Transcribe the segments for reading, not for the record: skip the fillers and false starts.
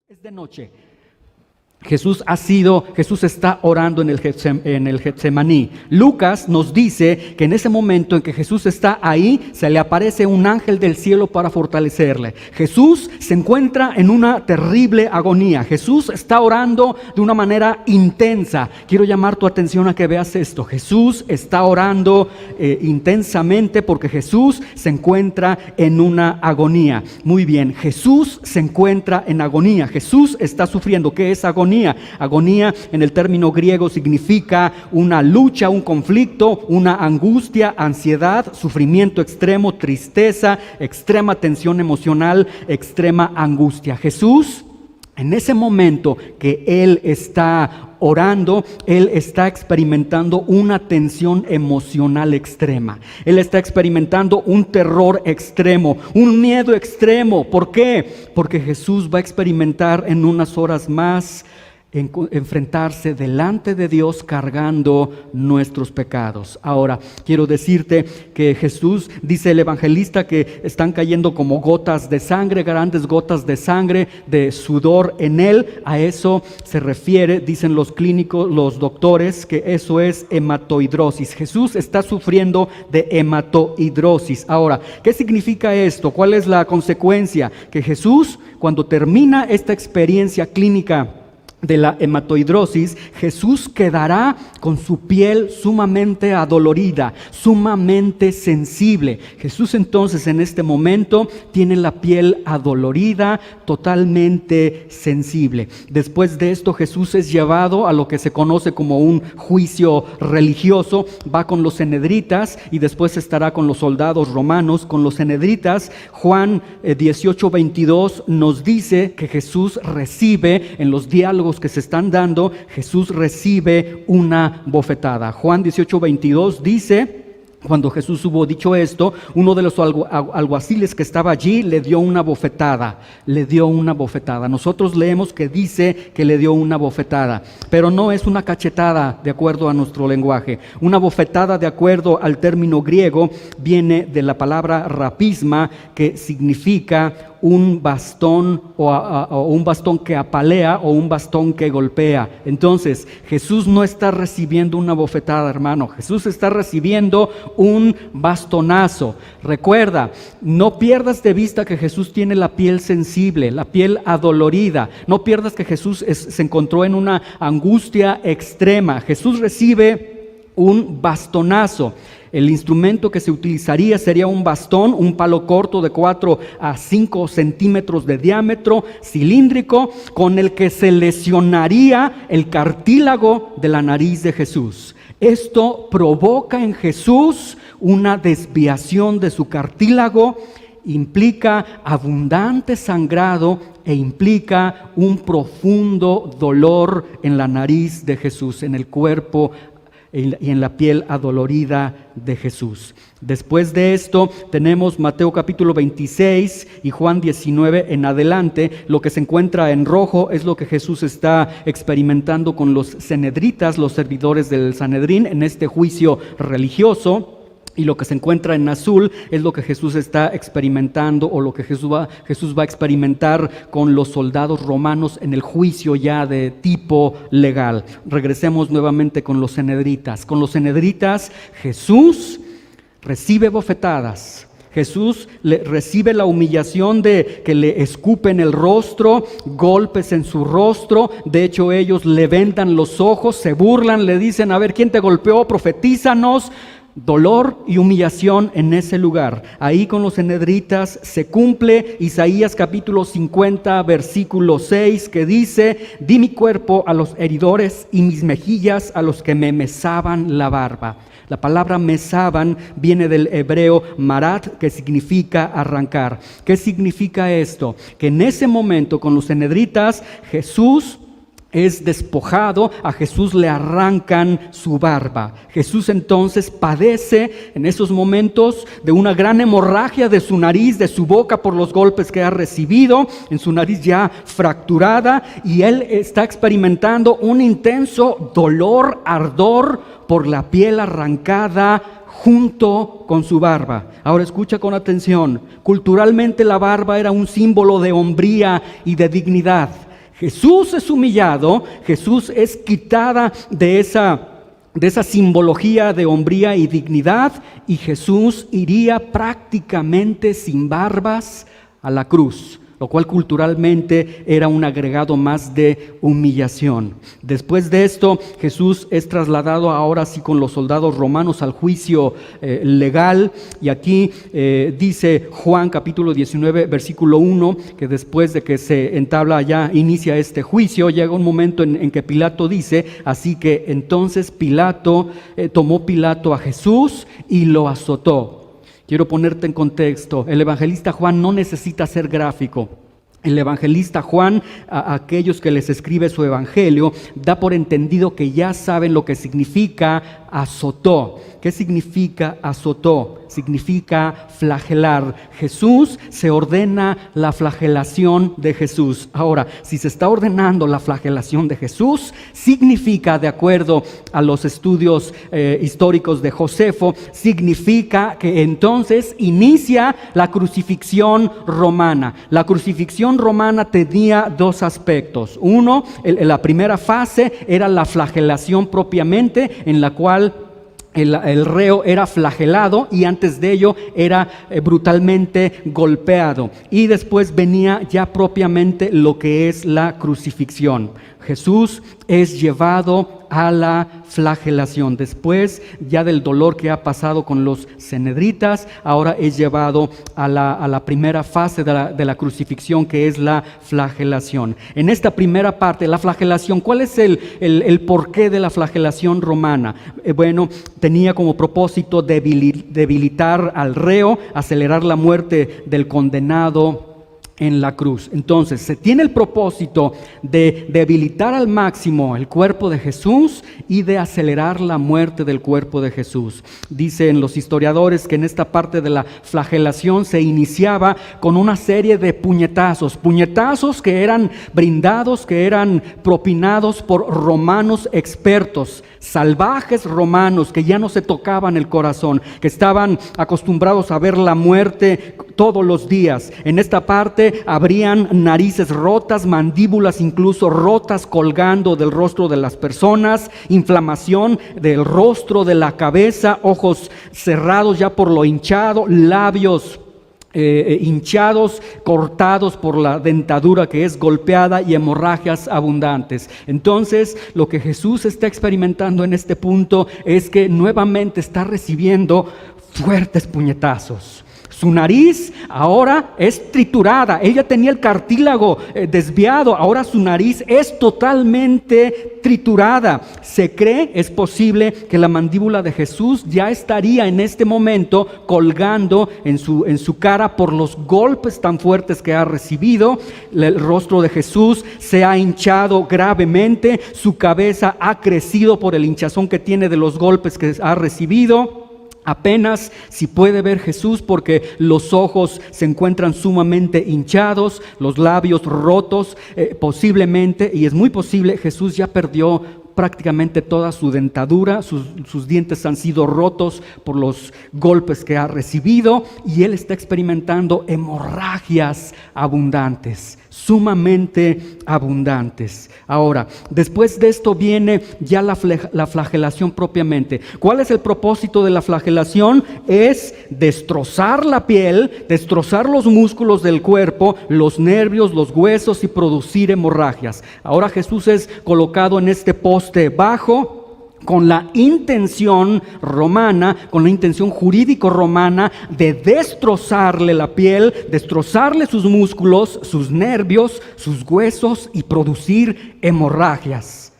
Es de noche. Jesús está orando en el Getsemaní. Lucas nos dice que en ese momento en que Jesús está ahí, se le aparece un ángel del cielo para fortalecerle. Jesús se encuentra en una terrible agonía. Jesús está orando de una manera intensa. Quiero llamar tu atención a que veas esto. Jesús está orando intensamente porque Jesús se encuentra en una agonía. Muy bien, Jesús se encuentra en agonía. Jesús está sufriendo. ¿Qué es agonía? Agonía en el término griego significa una lucha, un conflicto, una angustia, ansiedad, sufrimiento extremo, tristeza, extrema tensión emocional, extrema angustia. Jesús, en ese momento que Él está orando, Él está experimentando una tensión emocional extrema. Él está experimentando un terror extremo, un miedo extremo. ¿Por qué? Porque Jesús va a experimentar en unas horas más enfrentarse delante de Dios cargando nuestros pecados. Ahora, quiero decirte que Jesús, dice el evangelista, que están cayendo como gotas de sangre, grandes gotas de sangre, de sudor en él. A eso se refiere, dicen los clínicos, los doctores, que eso es hematohidrosis. Jesús está sufriendo de hematohidrosis. Ahora, ¿qué significa esto? ¿Cuál es la consecuencia? Que Jesús, cuando termina esta experiencia clínica de la hematohidrosis, Jesús quedará con su piel sumamente adolorida, sumamente sensible. Jesús entonces en este momento tiene la piel adolorida, totalmente sensible. Después de esto Jesús es llevado a lo que se conoce como un juicio religioso. Va con los Sanhedritas y después estará con los soldados romanos. Con los Sanhedritas, Juan 18:22 nos dice que Jesús recibe en los diálogos que se están dando, Jesús recibe una bofetada. Juan 18:22 dice: cuando Jesús hubo dicho esto, uno de los alguaciles que estaba allí le dio una bofetada. Le dio una bofetada. Nosotros leemos que dice que le dio una bofetada, pero no es una cachetada de acuerdo a nuestro lenguaje. Una bofetada, de acuerdo al término griego, viene de la palabra rapisma, que significa un bastón o un bastón que apalea o un bastón que golpea. Entonces, Jesús no está recibiendo una bofetada, hermano. Jesús está recibiendo un bastonazo. Recuerda, no pierdas de vista que Jesús tiene la piel sensible, la piel adolorida. No pierdas que Jesús se encontró en una angustia extrema. Jesús recibe un bastonazo. El instrumento que se utilizaría sería un bastón, un palo corto de 4 a 5 centímetros de diámetro, cilíndrico, con el que se lesionaría el cartílago de la nariz de Jesús. Esto provoca en Jesús una desviación de su cartílago, implica abundante sangrado e implica un profundo dolor en la nariz de Jesús, en el cuerpo y en la piel adolorida de Jesús. Después de esto tenemos Mateo capítulo 26 y Juan 19 en adelante. Lo que se encuentra en rojo es lo que Jesús está experimentando con los Sanhedritas, los servidores del Sanedrín, en este juicio religioso. Y lo que se encuentra en azul es lo que Jesús está experimentando, o lo que Jesús va a experimentar con los soldados romanos en el juicio ya de tipo legal. Regresemos nuevamente con los Sanhedritas. Con los Sanhedritas, Jesús recibe bofetadas. Jesús recibe la humillación de que le escupen el rostro, golpes en su rostro. De hecho, ellos le vendan los ojos, se burlan, le dicen: a ver, ¿quién te golpeó? Profetízanos. Dolor y humillación en ese lugar. Ahí con los Sanhedritas se cumple Isaías capítulo 50 versículo 6, que dice: di mi cuerpo a los heridores y mis mejillas a los que me mesaban la barba. La palabra mesaban viene del hebreo marat, que significa arrancar. ¿Qué significa esto? Que en ese momento con los Sanhedritas Jesús es despojado, a Jesús le arrancan su barba. Jesús entonces padece en esos momentos de una gran hemorragia de su nariz, de su boca, por los golpes que ha recibido, en su nariz ya fracturada, y él está experimentando un intenso dolor, ardor por la piel arrancada junto con su barba. Ahora escucha con atención. Culturalmente la barba era un símbolo de hombría y de dignidad. Jesús es humillado, Jesús es quitada de esa simbología de hombría y dignidad, y Jesús iría prácticamente sin barbas a la cruz, lo cual culturalmente era un agregado más de humillación. Después de esto, Jesús es trasladado ahora sí con los soldados romanos al juicio legal, y aquí dice Juan capítulo 19 versículo 1, que después de que se entabla ya, inicia este juicio, llega un momento en que Pilato dice: así que entonces tomó Pilato a Jesús y lo azotó. Quiero ponerte en contexto. El evangelista Juan no necesita ser gráfico. El evangelista Juan, a aquellos que les escribe su evangelio, da por entendido que ya saben lo que significa azotó. ¿Qué significa azotó? Significa flagelar. Jesús se ordena la flagelación de Jesús. Ahora, si se está ordenando la flagelación de Jesús, significa, de acuerdo a los estudios históricos de Josefo, significa que entonces inicia la crucifixión romana. La crucifixión romana tenía dos aspectos. Uno, la primera fase era la flagelación propiamente, en la cual el reo era flagelado y antes de ello era brutalmente golpeado. Y después venía ya propiamente lo que es la crucifixión. Jesús es llevado a la flagelación. Después ya del dolor que ha pasado con los cenedritas, ahora es llevado a la primera fase de la crucifixión, que es la flagelación. En esta primera parte, la flagelación, ¿cuál es el porqué de la flagelación romana? Bueno, tenía como propósito debilitar al reo, acelerar la muerte del condenado en la cruz. Entonces, se tiene el propósito de debilitar al máximo el cuerpo de Jesús y de acelerar la muerte del cuerpo de Jesús. Dicen los historiadores que en esta parte de la flagelación se iniciaba con una serie de puñetazos que eran brindados, que eran propinados por romanos expertos, salvajes romanos que ya no se tocaban el corazón, que estaban acostumbrados a ver la muerte todos los días. En esta parte habrían narices rotas, mandíbulas incluso rotas colgando del rostro de las personas, inflamación del rostro, de la cabeza, ojos cerrados ya por lo hinchado, labios hinchados, cortados por la dentadura que es golpeada y hemorragias abundantes. Entonces, lo que Jesús está experimentando en este punto es que nuevamente está recibiendo fuertes puñetazos. Su nariz ahora es triturada. Ella tenía el cartílago desviado. Ahora su nariz es totalmente triturada. Se cree, es posible, que la mandíbula de Jesús ya estaría en este momento colgando en su cara por los golpes tan fuertes que ha recibido. El rostro de Jesús se ha hinchado gravemente. Su cabeza ha crecido por el hinchazón que tiene de los golpes que ha recibido. Apenas si puede ver Jesús porque los ojos se encuentran sumamente hinchados, los labios rotos, posiblemente, y es muy posible, Jesús ya perdió prácticamente toda su dentadura, sus dientes han sido rotos por los golpes que ha recibido, y él está experimentando hemorragias abundantes, sumamente abundantes. Ahora, después de esto viene ya la flagelación propiamente. ¿Cuál es el propósito de la flagelación? Es destrozar la piel, destrozar los músculos del cuerpo, los nervios, los huesos y producir hemorragias. Ahora Jesús es colocado en este poste bajo, con la intención romana, con la intención jurídico romana de destrozarle la piel, destrozarle sus músculos, sus nervios, sus huesos y producir hemorragias.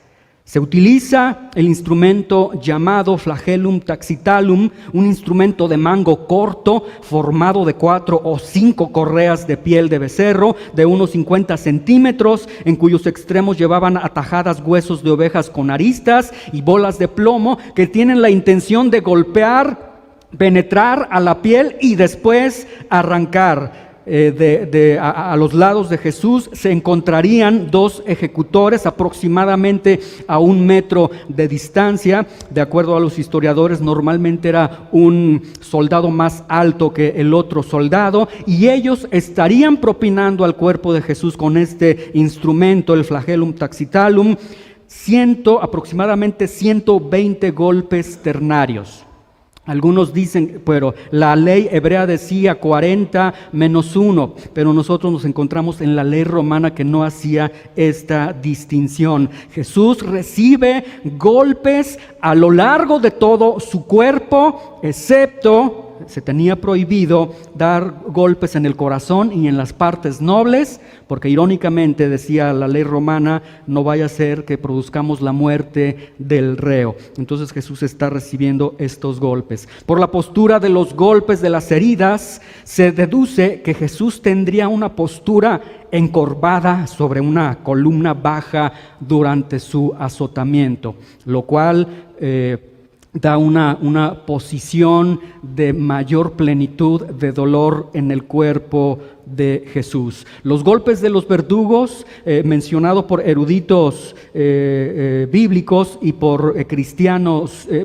Se utiliza el instrumento llamado flagellum taxitalum, un instrumento de mango corto formado de 4 o 5 correas de piel de becerro de unos 50 centímetros, en cuyos extremos llevaban atajadas huesos de ovejas con aristas y bolas de plomo que tienen la intención de golpear, penetrar a la piel y después arrancar. a los lados de Jesús se encontrarían dos ejecutores aproximadamente a 1 metro de distancia. De acuerdo a los historiadores, normalmente era un soldado más alto que el otro soldado, y ellos estarían propinando al cuerpo de Jesús con este instrumento, el flagellum taxitalum, aproximadamente 120 golpes ternarios. Algunos dicen, pero la ley hebrea decía 40 menos 1, pero nosotros nos encontramos en la ley romana que no hacía esta distinción. Jesús recibe golpes a lo largo de todo su cuerpo, excepto se tenía prohibido dar golpes en el corazón y en las partes nobles, porque irónicamente decía la ley romana, no vaya a ser que produzcamos la muerte del reo. Entonces Jesús está recibiendo estos golpes. Por la postura de los golpes de las heridas, se deduce que Jesús tendría una postura encorvada sobre una columna baja durante su azotamiento, lo cual da una posición de mayor plenitud de dolor en el cuerpo de Jesús. Los golpes de los verdugos, mencionado por eruditos bíblicos y por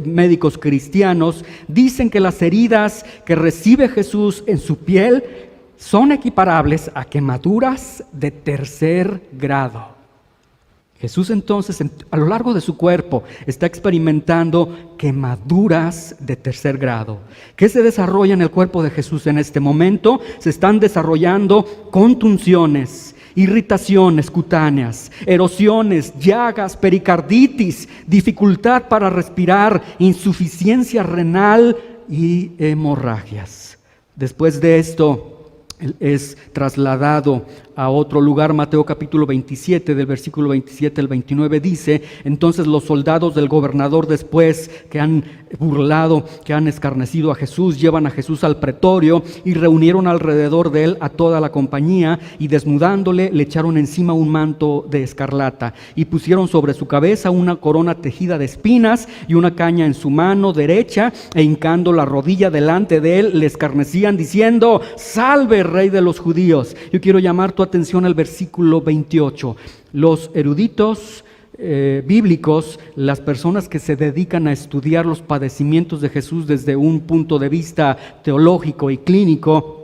médicos cristianos, dicen que las heridas que recibe Jesús en su piel son equiparables a quemaduras de 3er grado. Jesús entonces, a lo largo de su cuerpo, está experimentando quemaduras de 3er grado. ¿Qué se desarrolla en el cuerpo de Jesús en este momento? Se están desarrollando contunciones, irritaciones cutáneas, erosiones, llagas, pericarditis, dificultad para respirar, insuficiencia renal y hemorragias. Después de esto, es trasladado a otro lugar. Mateo capítulo 27, del versículo 27 al 29 dice: entonces los soldados del gobernador, después que han burlado, que han escarnecido a Jesús, llevan a Jesús al pretorio y reunieron alrededor de él a toda la compañía, y desnudándole le echaron encima un manto de escarlata y pusieron sobre su cabeza una corona tejida de espinas y una caña en su mano derecha, e hincando la rodilla delante de él le escarnecían diciendo: salve, Rey de los judíos. Yo quiero llamar tu atención al versículo 28. Los eruditos bíblicos, las personas que se dedican a estudiar los padecimientos de Jesús desde un punto de vista teológico y clínico,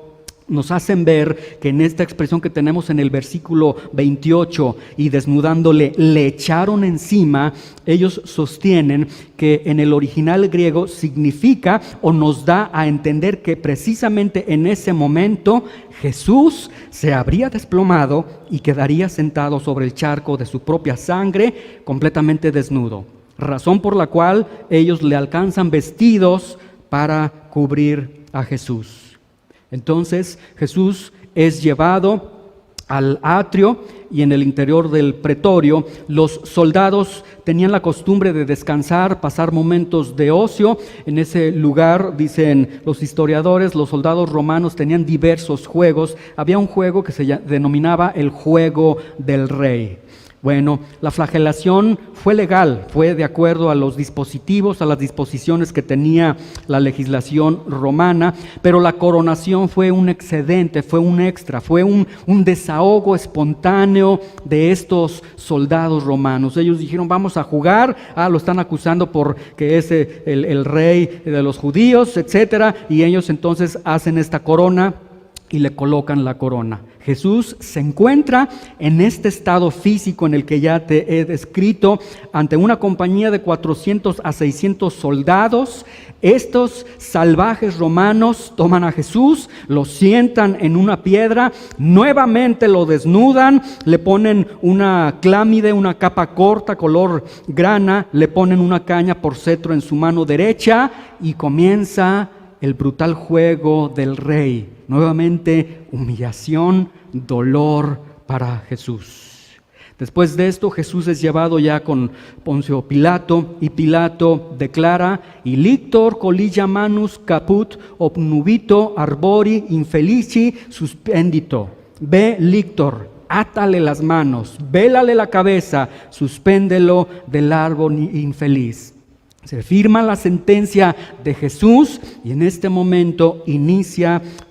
nos hacen ver que en esta expresión que tenemos en el versículo 28, y desnudándole le echaron encima, ellos sostienen que en el original griego significa o nos da a entender que precisamente en ese momento Jesús se habría desplomado y quedaría sentado sobre el charco de su propia sangre, completamente desnudo, razón por la cual ellos le alcanzan vestidos para cubrir a Jesús. Entonces Jesús es llevado al atrio, y en el interior del pretorio los soldados tenían la costumbre de descansar, pasar momentos de ocio. En ese lugar, dicen los historiadores, los soldados romanos tenían diversos juegos. Había un juego que se denominaba el juego del rey. Bueno, la flagelación fue legal, fue de acuerdo a los dispositivos, a las disposiciones que tenía la legislación romana, pero la coronación fue un excedente, fue un extra, fue un desahogo espontáneo de estos soldados romanos. Ellos dijeron: vamos a jugar, lo están acusando porque es el rey de los judíos, etcétera, y ellos entonces hacen esta corona y le colocan la corona. Jesús se encuentra en este estado físico en el que ya te he descrito, ante una compañía de 400 a 600 soldados. Estos salvajes romanos toman a Jesús, lo sientan en una piedra, nuevamente lo desnudan, le ponen una clámide, una capa corta color grana, le ponen una caña por cetro en su mano derecha, y comienza el brutal juego del rey. Nuevamente humillación, dolor para Jesús. Después de esto, Jesús es llevado ya con Poncio Pilato, y Pilato declara: "Ilictor collia manus caput obnubito arbori infelici suspendito. Ve lictor, átale las manos, vélale la cabeza, suspéndelo del árbol infeliz". Se firma la sentencia de Jesús y en este momento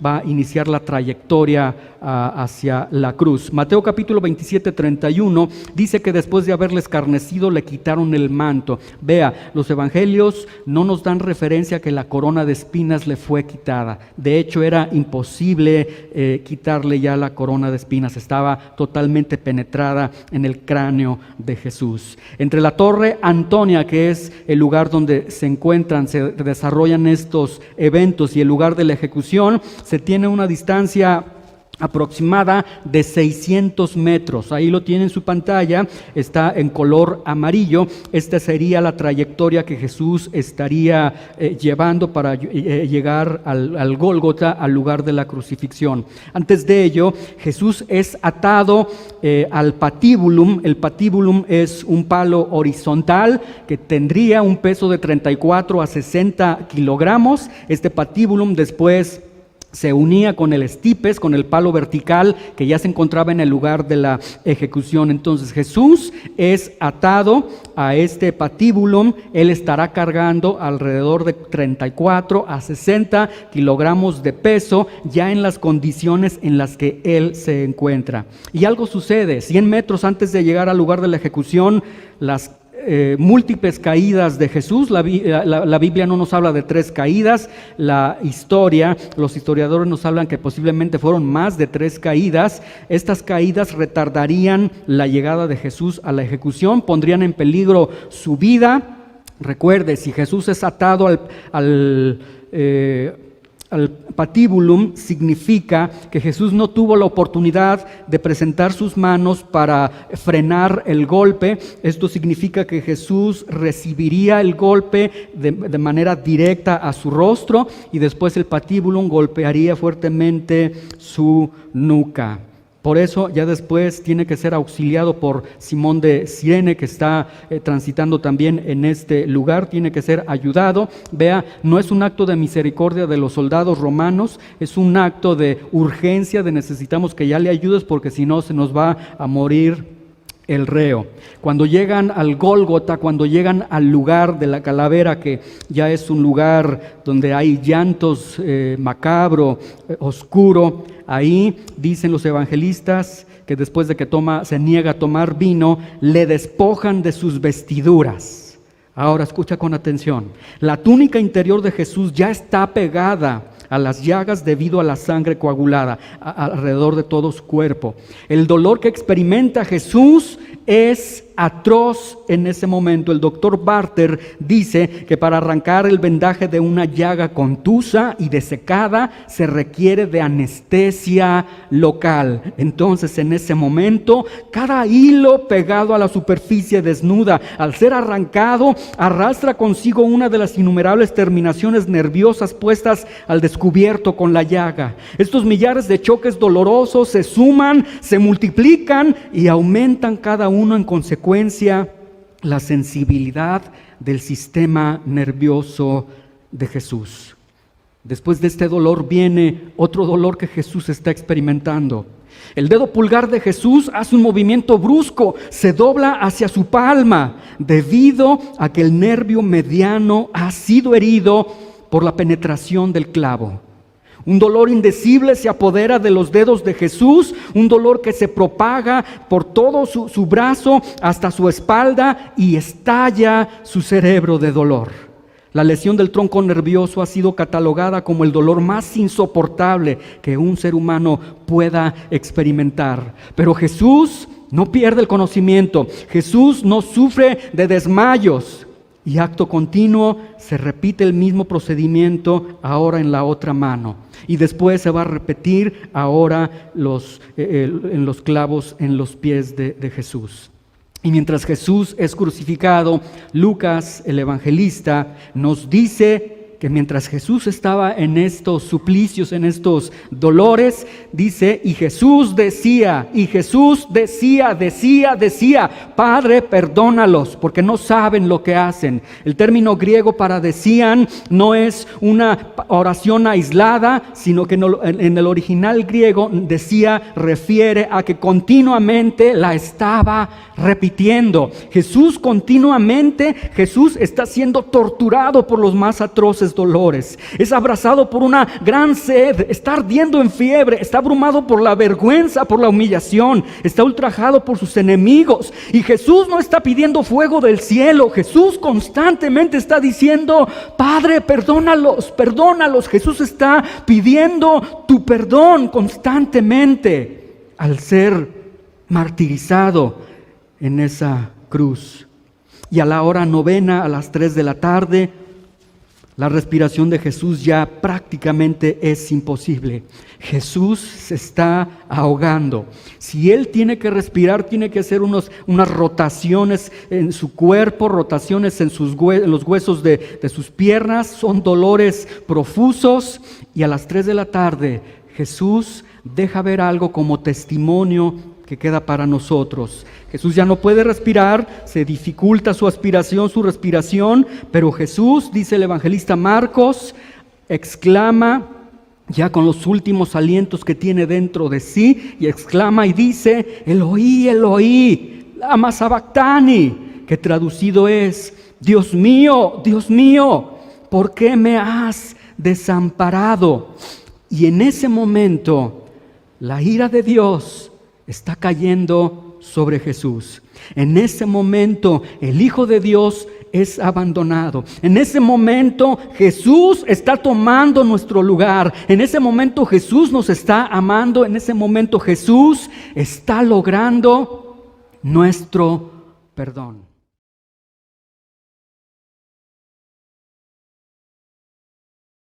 va a iniciar la trayectoria hacia la cruz. Mateo capítulo 27, 31 dice que después de haberle escarnecido le quitaron el manto. Vea, los evangelios no nos dan referencia a que la corona de espinas le fue quitada. De hecho, era imposible quitarle ya la corona de espinas. Estaba totalmente penetrada en el cráneo de Jesús. Entre la torre Antonia, que es el lugar donde se desarrollan estos eventos, y el lugar de la ejecución, se tiene una distancia aproximada de 600 metros. Ahí lo tiene en su pantalla, está en color amarillo. Esta sería la trayectoria que Jesús estaría llevando para llegar al Gólgota, al lugar de la crucifixión. Antes de ello, Jesús es atado al patíbulum. El patíbulum es un palo horizontal que tendría un peso de 34 a 60 kilogramos. Este patíbulum después se unía con el estipes, con el palo vertical que ya se encontraba en el lugar de la ejecución. Entonces Jesús es atado a este patíbulum. Él estará cargando alrededor de 34 a 60 kilogramos de peso, ya en las condiciones en las que él se encuentra. Y algo sucede: 100 metros antes de llegar al lugar de la ejecución, las múltiples caídas de Jesús. La Biblia no nos habla de 3 caídas. Los historiadores nos hablan que posiblemente fueron más de 3 caídas. Estas caídas retardarían la llegada de Jesús a la ejecución, pondrían en peligro su vida. Recuerde, si Jesús es atado al patíbulum, significa que Jesús no tuvo la oportunidad de presentar sus manos para frenar el golpe. Esto significa que Jesús recibiría el golpe de manera directa a su rostro, y después el patíbulum golpearía fuertemente su nuca. Por eso ya después tiene que ser auxiliado por Simón de Cirene, que está transitando también en este lugar. Tiene que ser ayudado. Vea, no es un acto de misericordia de los soldados romanos, es un acto de urgencia, de necesitamos que ya le ayudes porque si no se nos va a morir el reo. Cuando llegan al Gólgota, cuando llegan al lugar de la calavera, que ya es un lugar donde hay llantos, macabro, oscuro, ahí dicen los evangelistas que después de que se niega a tomar vino, le despojan de sus vestiduras. Ahora escucha con atención: la túnica interior de Jesús ya está pegada a las llagas debido a la sangre coagulada alrededor de todo su cuerpo. El dolor que experimenta Jesús es atroz en ese momento. El doctor Barter dice que para arrancar el vendaje de una llaga contusa y desecada se requiere de anestesia local. Entonces, en ese momento, cada hilo pegado a la superficie desnuda, al ser arrancado, arrastra consigo una de las innumerables terminaciones nerviosas puestas al descubierto con la llaga. Estos millares de choques dolorosos se suman, se multiplican y aumentan cada uno en consecuencia la sensibilidad del sistema nervioso de Jesús. Después de este dolor viene otro dolor que Jesús está experimentando. El dedo pulgar de Jesús hace un movimiento brusco, se dobla hacia su palma, debido a que el nervio mediano ha sido herido por la penetración del clavo. Un dolor indecible se apodera de los dedos de Jesús, un dolor que se propaga por todo su brazo hasta su espalda y estalla su cerebro de dolor. La lesión del tronco nervioso ha sido catalogada como el dolor más insoportable que un ser humano pueda experimentar. Pero Jesús no pierde el conocimiento, Jesús no sufre de desmayos. Y acto continuo se repite el mismo procedimiento ahora en la otra mano. Y después se va a repetir ahora en los clavos en los pies de Jesús. Y mientras Jesús es crucificado, Lucas, el evangelista, nos dice que mientras Jesús estaba en estos suplicios, en estos dolores, dice, y Jesús decía, Padre, perdónalos, porque no saben lo que hacen. El término griego para decían no es una oración aislada, sino que en el original griego decía refiere a que continuamente la estaba repitiendo. Jesús está siendo torturado por los más atroces dolores. Es abrazado por una gran sed, está ardiendo en fiebre, está abrumado por la vergüenza, por la humillación, está ultrajado por sus enemigos. Y Jesús no está pidiendo fuego del cielo. Jesús constantemente está diciendo, Padre, perdónalos. Jesús está pidiendo tu perdón constantemente al ser martirizado en esa cruz. Y a la hora novena, a las 3 de la tarde, la respiración de Jesús ya prácticamente es imposible. Jesús se está ahogando. Si Él tiene que respirar, tiene que hacer unas rotaciones en su cuerpo, rotaciones en los huesos de sus piernas. Son dolores profusos. Y a las 3 de la tarde, Jesús deja ver algo como testimonio que queda para nosotros. Jesús ya no puede respirar, se dificulta su respiración, pero Jesús, dice el evangelista Marcos, exclama, ya con los últimos alientos que tiene dentro de sí, y exclama y dice, Eloí, Eloí, lama sabactani, que traducido es, Dios mío, ¿por qué me has desamparado? Y en ese momento, la ira de Dios está cayendo sobre Jesús. En ese momento el Hijo de Dios es abandonado. En ese momento Jesús está tomando nuestro lugar. En ese momento Jesús nos está amando. En ese momento Jesús está logrando nuestro perdón.